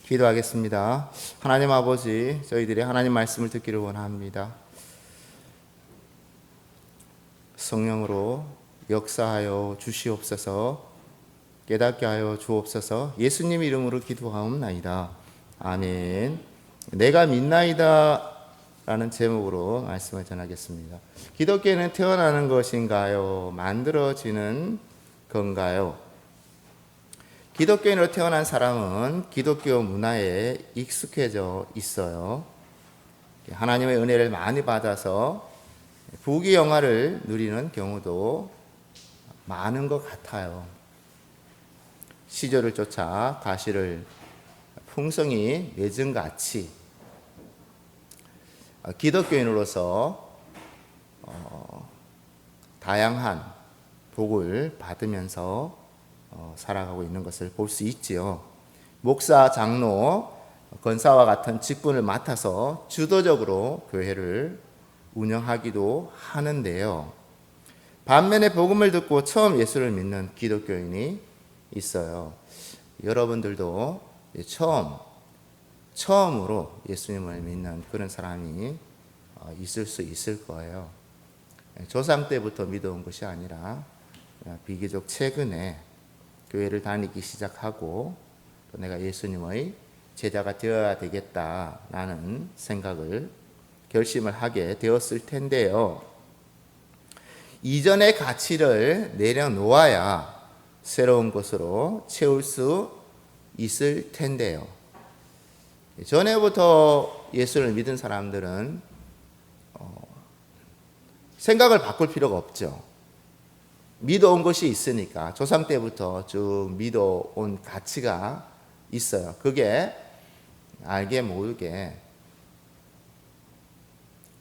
기도하겠습니다. 하나님 아버지, 저희들이 하나님 말씀을 듣기를 원합니다. 성령으로 역사하여 주시옵소서. 깨닫게 하여 주옵소서. 예수님 이름으로 기도하옵나이다. 아멘. 내가 믿나이다 라는 제목으로 말씀을 전하겠습니다. 기독교는 태어나는 것인가요? 만들어지는 건가요? 기독교인으로 태어난 사람은 기독교 문화에 익숙해져 있어요. 하나님의 은혜를 많이 받아서 부귀영화를 누리는 경우도 많은 것 같아요. 시절을 쫓아 가시를 풍성히 맺은 같이 기독교인으로서 다양한 복을 받으면서 살아가고 있는 것을 볼 수 있지요. 목사, 장로, 권사와 같은 직분을 맡아서 주도적으로 교회를 운영하기도 하는데요. 반면에 복음을 듣고 처음 예수를 믿는 기독교인이 있어요. 여러분들도 처음으로 예수님을 믿는 그런 사람이 있을 수 있을 거예요. 조상 때부터 믿어온 것이 아니라 비교적 최근에 교회를 다니기 시작하고 또 내가 예수님의 제자가 되어야 되겠다라는 결심을 하게 되었을 텐데요. 이전의 가치를 내려놓아야 새로운 것으로 채울 수 있을 텐데요. 전에부터 예수를 믿은 사람들은 생각을 바꿀 필요가 없죠. 믿어온 것이 있으니까 조상 때부터 쭉 믿어온 가치가 있어요. 그게 알게 모르게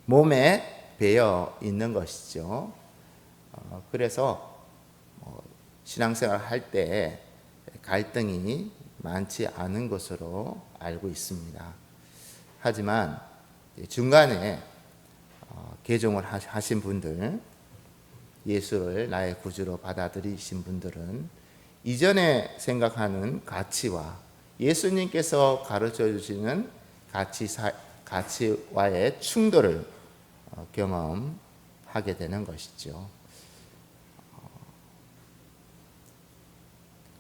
몸에 배어 있는 것이죠. 그래서 신앙생활을 할 때 갈등이 많지 않은 것으로 알고 있습니다. 하지만 중간에 개종을 하신 분들, 예수를 나의 구주로 받아들이신 분들은 이전에 생각하는 가치와 예수님께서 가르쳐 주시는 가치와의 충돌을 경험하게 되는 것이죠.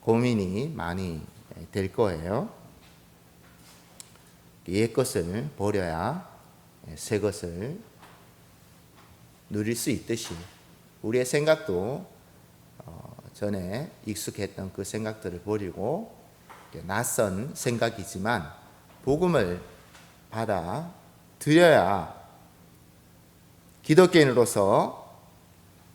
고민이 많이 될 거예요. 옛 것을 버려야 새 것을 누릴 수 있듯이 우리의 생각도 전에 익숙했던 그 생각들을 버리고 낯선 생각이지만 복음을 받아들여야 기독교인으로서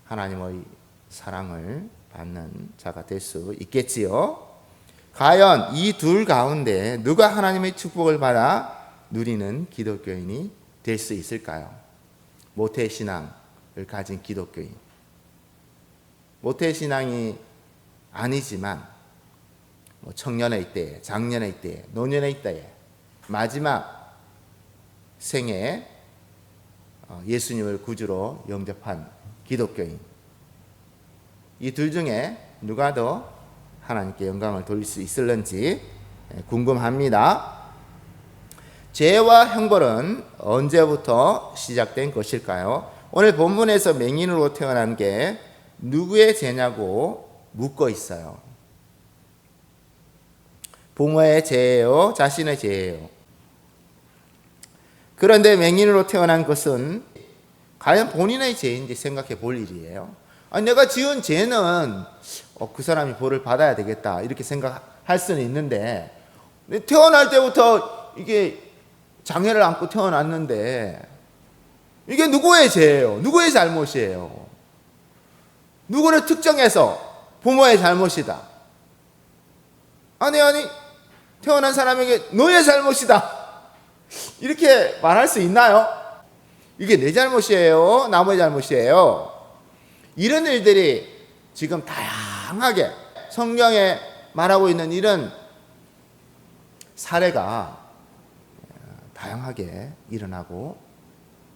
하나님의 사랑을 받는 자가 될 수 있겠지요. 과연 이 둘 가운데 누가 하나님의 축복을 받아 누리는 기독교인이 될 수 있을까요? 모태신앙을 가진 기독교인, 모태신앙이 아니지만 청년의 때에, 장년의 때에, 노년의 때에 마지막 생에 예수님을 구주로 영접한 기독교인, 이 둘 중에 누가 더 하나님께 영광을 돌릴 수 있을는지 궁금합니다. 죄와 형벌은 언제부터 시작된 것일까요? 오늘 본문에서 맹인으로 태어난 게 누구의 죄냐고 묻고 있어요. 부모의 죄예요? 자신의 죄예요? 그런데 맹인으로 태어난 것은 과연 본인의 죄인지 생각해 볼 일이에요. 내가 지은 죄는 그 사람이 벌을 받아야 되겠다 이렇게 생각할 수는 있는데, 태어날 때부터 이게 장애를 안고 태어났는데 이게 누구의 죄예요? 누구의 잘못이에요? 누구를 특정해서 부모의 잘못이다, 아니 태어난 사람에게 너의 잘못이다 이렇게 말할 수 있나요? 이게 내 잘못이에요? 남의 잘못이에요? 이런 일들이 지금 다양하게 성경에 말하고 있는 이런 사례가 다양하게 일어나고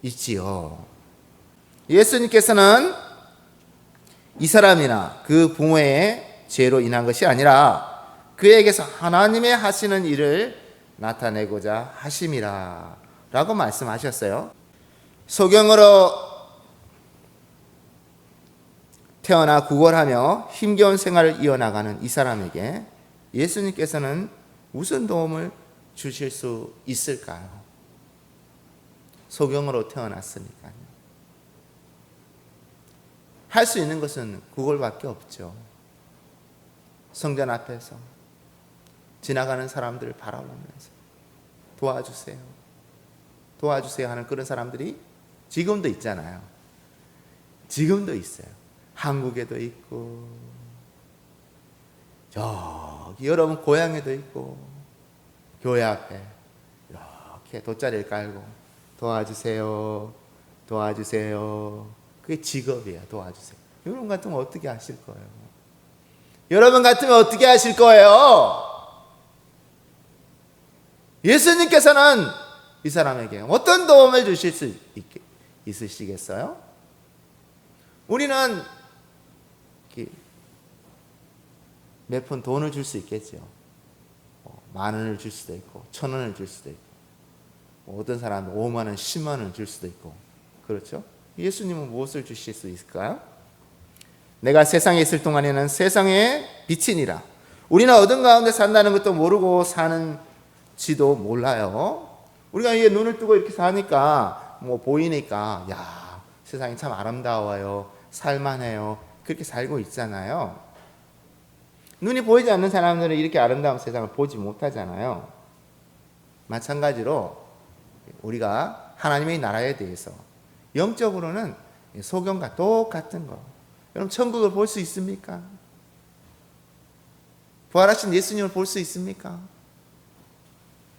있지요. 예수님께서는 이 사람이나 그 부모의 죄로 인한 것이 아니라 그에게서 하나님의 하시는 일을 나타내고자 하심이라 라고 말씀하셨어요. 소경으로 태어나 구걸하며 힘겨운 생활을 이어나가는 이 사람에게 예수님께서는 무슨 도움을 주실 수 있을까요? 소경으로 태어났으니까요. 할 수 있는 것은 그걸밖에 없죠. 성전 앞에서 지나가는 사람들을 바라보면서 도와주세요, 도와주세요 하는 그런 사람들이 지금도 있잖아요. 지금도 있어요. 한국에도 있고 저기 여러분 고향에도 있고 교회 앞에 이렇게 돗자리를 깔고 도와주세요, 도와주세요. 그게 직업이에요. 도와주세요. 여러분 같으면 어떻게 하실 거예요? 여러분 같으면 어떻게 하실 거예요? 예수님께서는 이 사람에게 어떤 도움을 주실 수 있으시겠어요? 우리는 몇 푼 돈을 줄 수 있겠죠. 10,000원을 줄 수도 있고 1,000원을 줄 수도 있고 어떤 사람은 50,000원, 100,000원을 줄 수도 있고 그렇죠? 예수님은 무엇을 주실 수 있을까요? 내가 세상에 있을 동안에는 세상의 빛이니라. 우리는 어둠 가운데 산다는 것도 모르고 사는지도 몰라요. 우리가 이게 눈을 뜨고 이렇게 사니까 뭐 보이니까 야 세상이 참 아름다워요, 살만해요, 그렇게 살고 있잖아요. 눈이 보이지 않는 사람들은 이렇게 아름다운 세상을 보지 못하잖아요. 마찬가지로 우리가 하나님의 나라에 대해서 영적으로는 소경과 똑같은 거. 여러분 천국을 볼 수 있습니까? 부활하신 예수님을 볼 수 있습니까?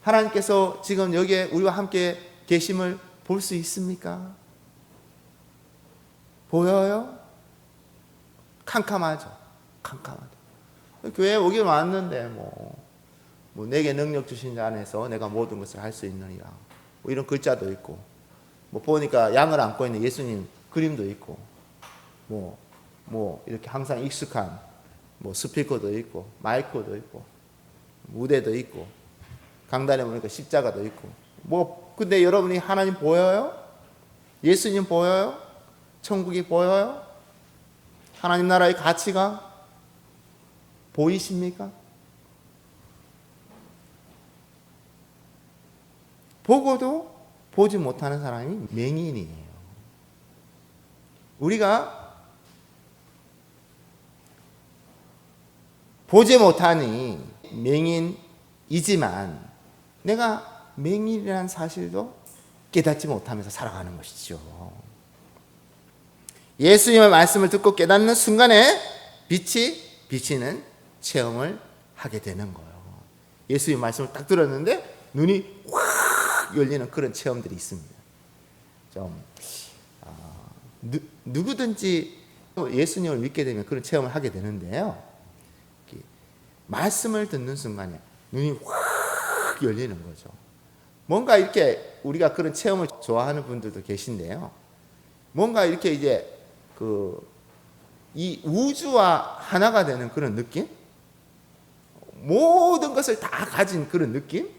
하나님께서 지금 여기에 우리와 함께 계심을 볼 수 있습니까? 보여요? 캄캄하죠. 캄캄하죠. 교회에 오길 왔는데 뭐 내게 능력 주신 자 안에서 내가 모든 것을 할 수 있느니라. 뭐 이런 글자도 있고, 뭐 보니까 양을 안고 있는 예수님 그림도 있고, 뭐 이렇게 항상 익숙한 뭐 스피커도 있고, 마이크도 있고, 무대도 있고, 강단에 보니까 십자가도 있고. 근데 여러분이 하나님 보여요? 예수님 보여요? 천국이 보여요? 하나님 나라의 가치가 보이십니까? 보고도 보지 못하는 사람이 맹인이에요. 우리가 보지 못하니 맹인이지만 내가 맹인이라는 사실도 깨닫지 못하면서 살아가는 것이죠. 예수님의 말씀을 듣고 깨닫는 순간에 빛이 비치는 체험을 하게 되는 거예요. 예수님의 말씀을 딱 들었는데 눈이 확 열리는 그런 체험들이 있습니다. 누구든지 예수님을 믿게 되면 그런 체험을 하게 되는데요. 말씀을 듣는 순간에 눈이 확 열리는 거죠. 뭔가 이렇게 우리가 그런 체험을 좋아하는 분들도 계신데요. 뭔가 이렇게 이제 이 우주와 하나가 되는 그런 느낌? 모든 것을 다 가진 그런 느낌?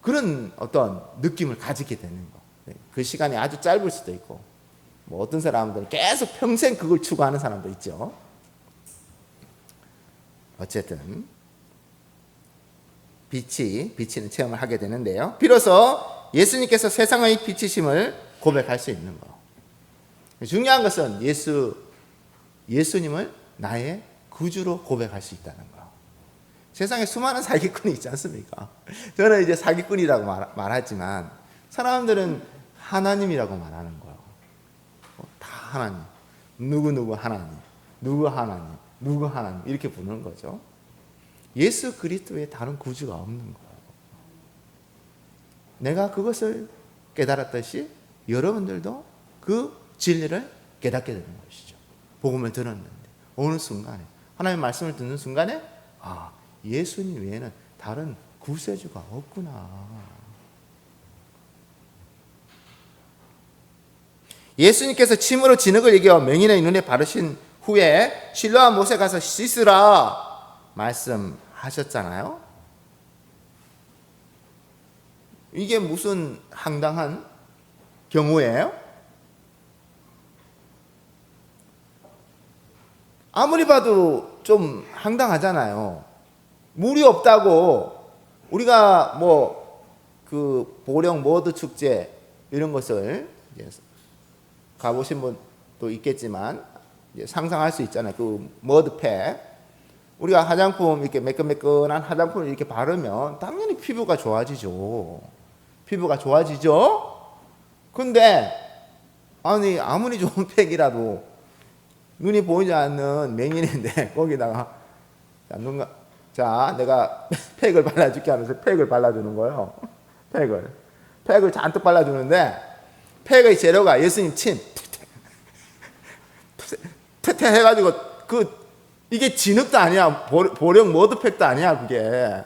그런 어떤 느낌을 가지게 되는 거. 그 시간이 아주 짧을 수도 있고, 뭐 어떤 사람들은 계속 평생 그걸 추구하는 사람도 있죠. 어쨌든 비치는 체험을 하게 되는데요. 비로소 예수님께서 세상의 빛이심을 고백할 수 있는 거. 중요한 것은 예수님을 나의 구주로 고백할 수 있다는 거. 세상에 수많은 사기꾼이 있지 않습니까? 저는 이제 사기꾼이라고 말하지만 사람들은 하나님이라고 말하는 거예요. 다 하나님, 누구 하나님, 누구 하나님, 누구 하나님 이렇게 부르는 거죠. 예수 그리스도에 다른 구주가 없는 거예요. 내가 그것을 깨달았듯이 여러분들도 그 진리를 깨닫게 되는 것이죠. 복음을 들었는데 어느 순간에 하나님의 말씀을 듣는 순간에 예수님 외에는 다른 구세주가 없구나. 예수님께서 침으로 진흙을 이겨 맹인의 눈에 바르신 후에 실로암 못에 가서 씻으라 말씀하셨잖아요. 이게 무슨 황당한 경우예요? 아무리 봐도 좀 황당하잖아요. 물이 없다고 우리가 뭐 그 보령 머드 축제 이런 것을 가보신 분도 있겠지만 상상할 수 있잖아요. 그 머드팩, 우리가 화장품 이렇게 매끈매끈한 화장품을 이렇게 바르면 당연히 피부가 좋아지죠. 피부가 좋아지죠. 근데 아니 아무리 좋은 팩이라도 눈이 보이지 않는 맹인인데 거기다가 자 내가 팩을 발라줄게 하면서 팩을 발라주는 거예요. 팩을 잔뜩 발라주는데 팩의 재료가 예수님 침 퇴퇴 해가지고 이게 진흙도 아니야. 보령 머드팩도 아니야. 그게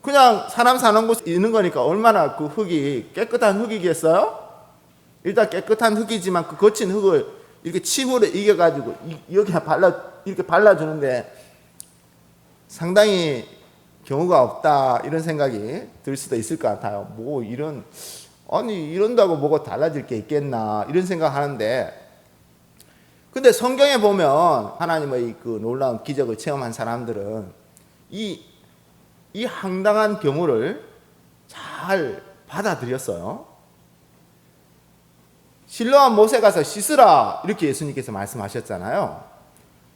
그냥 사람 사는 곳에 있는 거니까 얼마나 그 흙이 깨끗한 흙이겠어요? 일단 깨끗한 흙이지만 그 거친 흙을 이렇게 침으로 이겨가지고 이렇게 발라주는데 상당히 경우가 없다 이런 생각이 들 수도 있을 것 같아요. 뭐 이런다고 뭐가 달라질 게 있겠나 이런 생각하는데, 근데 성경에 보면 하나님의 그 놀라운 기적을 체험한 사람들은 이 황당한 경우를 잘 받아들였어요. 실로암 못에 가서 씻으라 이렇게 예수님께서 말씀하셨잖아요.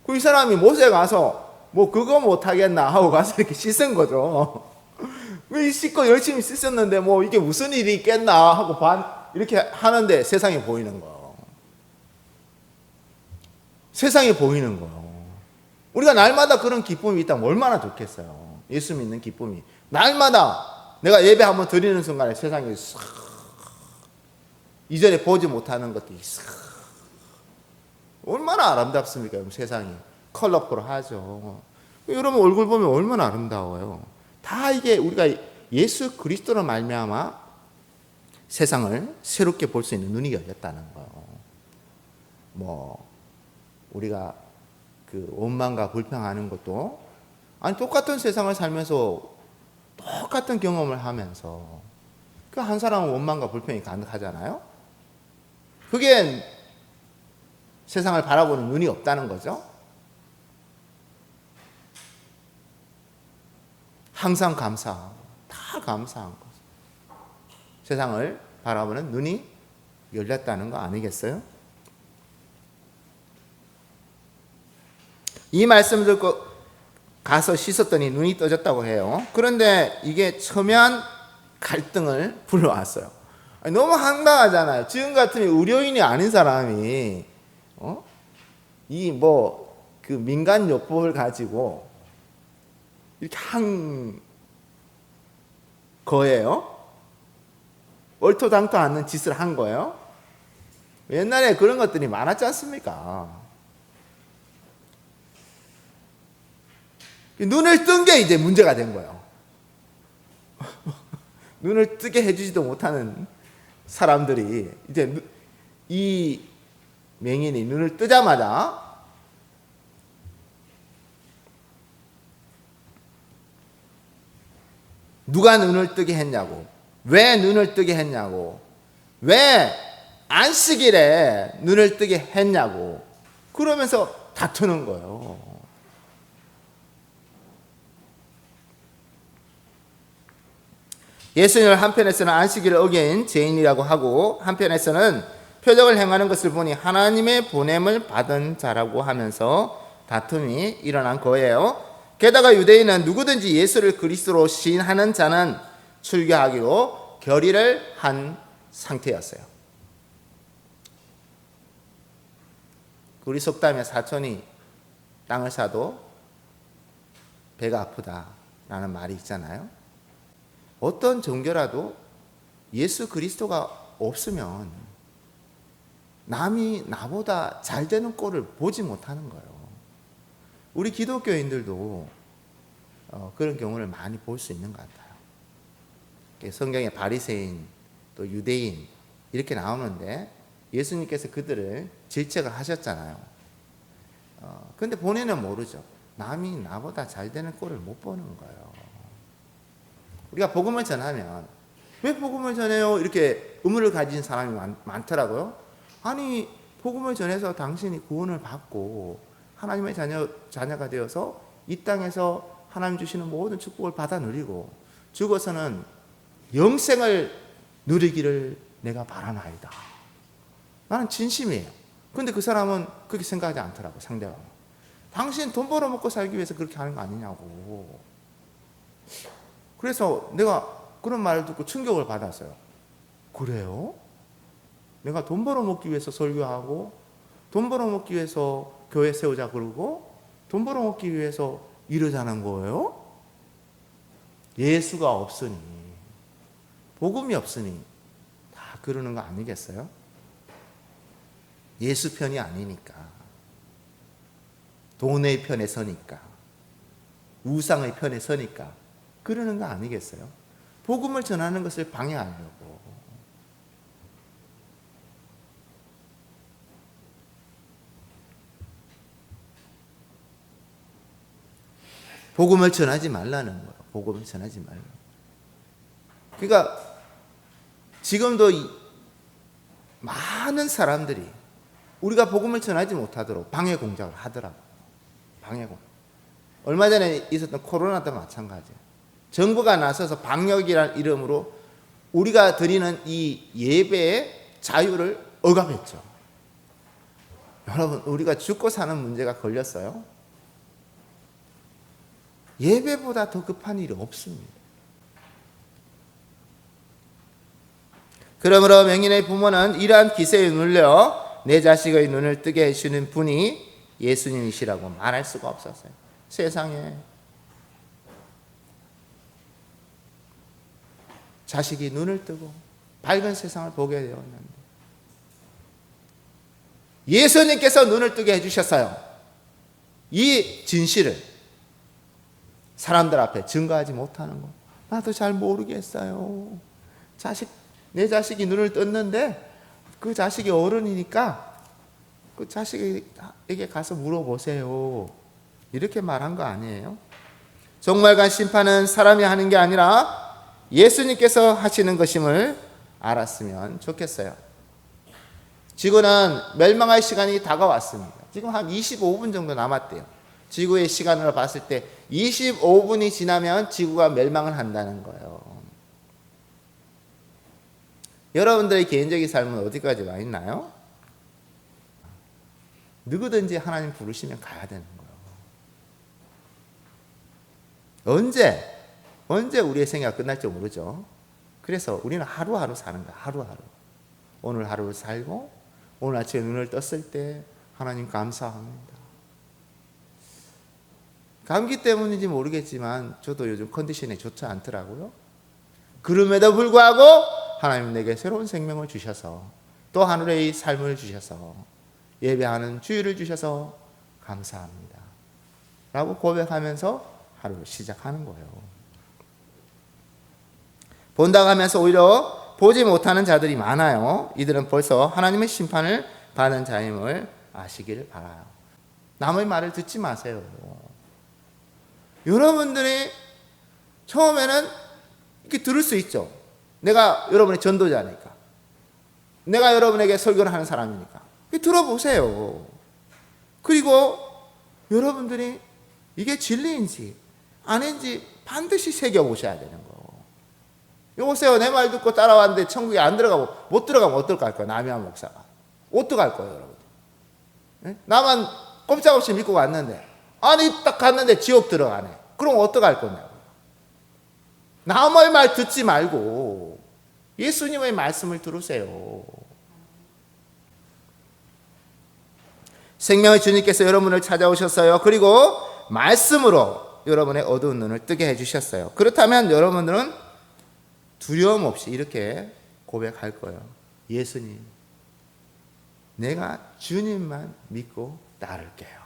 이 사람이 못에 가서 뭐 그거 못하겠나 하고 가서 이렇게 씻은 거죠. 씻고 열심히 씻었는데 뭐 이게 무슨 일이 있겠나 하고 이렇게 하는데 세상이 보이는 거예요. 세상이 보이는 거예요. 우리가 날마다 그런 기쁨이 있다면 얼마나 좋겠어요. 예수 믿는 기쁨이 날마다 내가 예배 한번 드리는 순간에 세상이 싹 이전에 보지 못하는 것들이 싹 얼마나 아름답습니까? 세상이 컬러풀하죠. 여러분 얼굴 보면 얼마나 아름다워요. 다 이게 우리가 예수 그리스도로 말미암아 세상을 새롭게 볼 수 있는 눈이 열렸다는 거예요. 뭐 우리가 그 원망과 불평하는 것도 아니 똑같은 세상을 살면서 똑같은 경험을 하면서 그 한 사람은 원망과 불평이 가득하잖아요. 그게 세상을 바라보는 눈이 없다는 거죠. 항상 감사하고 다 감사한 거죠. 세상을 바라보는 눈이 열렸다는 거 아니겠어요? 이 말씀 듣고 가서 씻었더니 눈이 떠졌다고 해요. 그런데 이게 첨예한 갈등을 불러왔어요. 너무 황당하잖아요. 지금 같으면 의료인이 아닌 사람이 이 뭐 그 민간 요법을 가지고 이렇게 한 거예요. 얼토당토 않는 짓을 한 거예요. 옛날에 그런 것들이 많았지 않습니까? 눈을 뜬 게 이제 문제가 된 거예요. 눈을 뜨게 해주지도 못하는 사람들이 이제 이 맹인이 눈을 뜨자마자 누가 눈을 뜨게 했냐고, 왜 눈을 뜨게 했냐고, 왜 안식일에 눈을 뜨게 했냐고 그러면서 다투는 거예요. 예수님을 한편에서는 안식일을 어긴 죄인이라고 하고 한편에서는 표적을 행하는 것을 보니 하나님의 보냄을 받은 자라고 하면서 다툼이 일어난 거예요. 게다가 유대인은 누구든지 예수를 그리스도로 시인하는 자는 출교하기로 결의를 한 상태였어요. 우리 속담에 사촌이 땅을 사도 배가 아프다라는 말이 있잖아요. 어떤 종교라도 예수 그리스도가 없으면 남이 나보다 잘 되는 꼴을 보지 못하는 거예요. 우리 기독교인들도 그런 경우를 많이 볼 수 있는 것 같아요. 성경에 바리새인 또 유대인 이렇게 나오는데 예수님께서 그들을 질책을 하셨잖아요. 근데 본인은 모르죠. 남이 나보다 잘 되는 꼴을 못 보는 거예요. 우리가 복음을 전하면 왜 복음을 전해요? 이렇게 의문을 가진 사람이 많더라고요. 아니, 복음을 전해서 당신이 구원을 받고 하나님의 자녀가 되어서 이 땅에서 하나님 주시는 모든 축복을 받아 누리고 죽어서는 영생을 누리기를 내가 바라나이다. 나는 진심이에요. 근데 그 사람은 그렇게 생각하지 않더라고, 상대방은. 당신 돈 벌어 먹고 살기 위해서 그렇게 하는 거 아니냐고. 그래서 내가 그런 말을 듣고 충격을 받았어요. 그래요? 내가 돈 벌어 먹기 위해서 설교하고 돈 벌어 먹기 위해서 교회 세우자 그러고 돈 벌어 먹기 위해서 이러자는 거예요? 예수가 없으니, 복음이 없으니 다 그러는 거 아니겠어요? 예수 편이 아니니까, 돈의 편에 서니까, 우상의 편에 서니까 그러는 거 아니겠어요? 복음을 전하는 것을 방해하려고. 복음을 전하지 말라는 거예요. 복음을 전하지 말라. 그러니까 지금도 많은 사람들이 우리가 복음을 전하지 못하도록 방해 공작을 하더라고요. 방해 공작. 얼마 전에 있었던 코로나도 마찬가지예요. 정부가 나서서 방역이라는 이름으로 우리가 드리는 이 예배의 자유를 억압했죠. 여러분, 우리가 죽고 사는 문제가 걸렸어요. 예배보다 더 급한 일이 없습니다. 그러므로 맹인의 부모는 이러한 기세에 눌려 내 자식의 눈을 뜨게 해주는 분이 예수님이시라고 말할 수가 없었어요. 세상에 자식이 눈을 뜨고 밝은 세상을 보게 되었는데 예수님께서 눈을 뜨게 해주셨어요. 이 진실을 사람들 앞에 증거하지 못하는 거, 나도 잘 모르겠어요. 내 자식이 눈을 떴는데 그 자식이 어른이니까 그 자식에게 가서 물어보세요. 이렇게 말한 거 아니에요? 종말관 심판은 사람이 하는 게 아니라 예수님께서 하시는 것임을 알았으면 좋겠어요. 지구는 멸망할 시간이 다가왔습니다. 지금 한 25분 정도 남았대요. 지구의 시간으로 봤을 때 25분이 지나면 지구가 멸망을 한다는 거예요. 여러분들의 개인적인 삶은 어디까지 와 있나요? 누구든지 하나님 부르시면 가야 되는 거예요. 언제 우리의 생애가 끝날지 모르죠. 그래서 우리는 하루하루 사는 거야. 하루하루. 오늘 하루를 살고 오늘 아침에 눈을 떴을 때 하나님 감사합니다. 감기 때문인지 모르겠지만 저도 요즘 컨디션이 좋지 않더라고요. 그럼에도 불구하고 하나님 내게 새로운 생명을 주셔서 또 하늘의 삶을 주셔서 예배하는 주의를 주셔서 감사합니다 라고 고백하면서 하루를 시작하는 거예요. 본다고 하면서 오히려 보지 못하는 자들이 많아요. 이들은 벌써 하나님의 심판을 받은 자임을 아시기를 바라요. 남의 말을 듣지 마세요. 여러분들이 처음에는 이렇게 들을 수 있죠. 내가 여러분의 전도자니까, 내가 여러분에게 설교를 하는 사람이니까 들어보세요. 그리고 여러분들이 이게 진리인지 아닌지 반드시 새겨보셔야 되는 거예요. 여보세요, 내 말 듣고 따라왔는데 천국에 안 들어가고 못 들어가면 어떨까 할 거예요. 남이한 목사가 어떡할 거예요, 여러분? 네? 나만 꼼짝없이 믿고 왔는데 아니 딱 갔는데 지옥 들어가네. 그럼 어떡할 거냐고. 남의 말 듣지 말고 예수님의 말씀을 들으세요. 생명의 주님께서 여러분을 찾아오셨어요. 그리고 말씀으로 여러분의 어두운 눈을 뜨게 해주셨어요. 그렇다면 여러분들은 두려움 없이 이렇게 고백할 거예요. 예수님, 내가 주님만 믿고 따를게요.